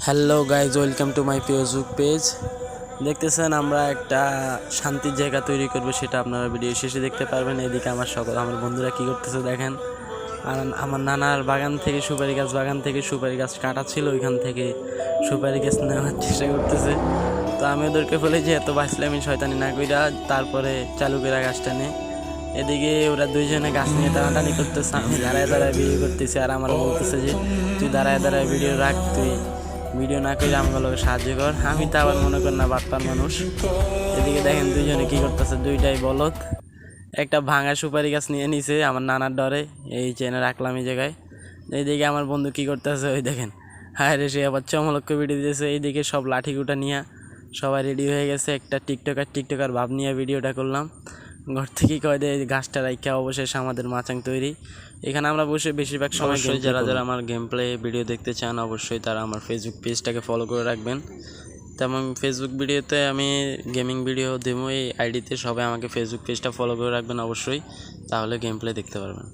Hello guys, welcome to my Facebook page. দেখতেছেন আমরা একটা শান্তির জায়গা তৈরি করব, সেটা আপনারা ভিডিও শেষে দেখতে পারবেন। এদিকে আমার বন্ধুরা কি করতেছে দেখেন। আর আমার নানার বাগান থেকে সুপারি গাছ কাটা ছিল, ওইখান থেকে সুপারি গাছ নেওয়ার চেষ্টা করতেছে। তো আমি ওদেরকে বলি যে এত বাঁচলামি শয়তানি না কইরা তারপরে চালু করে গাছটা নিয়ে। এদিকে ওরা দুইজনে গাছ নিয়ে টানাটানি করতেছে, আমি দাঁড়ায় দাঁড়ায় ভিডিও করতেছি। আর আমার বলতেছে যে তুই দাঁড়ায় দাঁড়ায় ভিডিও রাখ, তুই ভিডিও না করে আমাকে সাহায্য কর। আমি তো আবার মনে কর না বাটপার মানুষ। এদিকে দেখেন দুইজনে কি করতেছে, দুইটাই বলদ। একটা ভাঙা সুপারি গাছ নিয়ে নিছে আমার নানার ডরে, এই চেনে রাখলাম এই জায়গায়। এইদিকে আমার বন্ধু কি করতেছে ওই দেখেন, হায় রে, সে আবার চমলক্ষ ভিডিও দিয়েছে। এইদিকে সব লাঠি গুটা নিয়ে সবাই রেডি হয়ে গেছে। একটা টিকটকার ভাব নিয়ে ভিডিওটা করলাম। ঘর থেকে কয় দেয় গাছটা রাইখা অবশেষে আমাদের মাচাং তৈরি। এখানে আমরা বসে বেশিরভাগ সময় যারা যারা আমার গেম প্লে ভিডিও দেখতে চান অবশ্যই তারা আমার ফেসবুক পেজটাকে ফলো করে রাখবেন। তেমন ফেসবুক ভিডিওতে আমি গেমিং ভিডিও দেবো এই আইডিতে, সবাই আমাকে ফেসবুক পেজটা ফলো করে রাখবেন অবশ্যই, তাহলে গেম প্লে দেখতে পারবেন।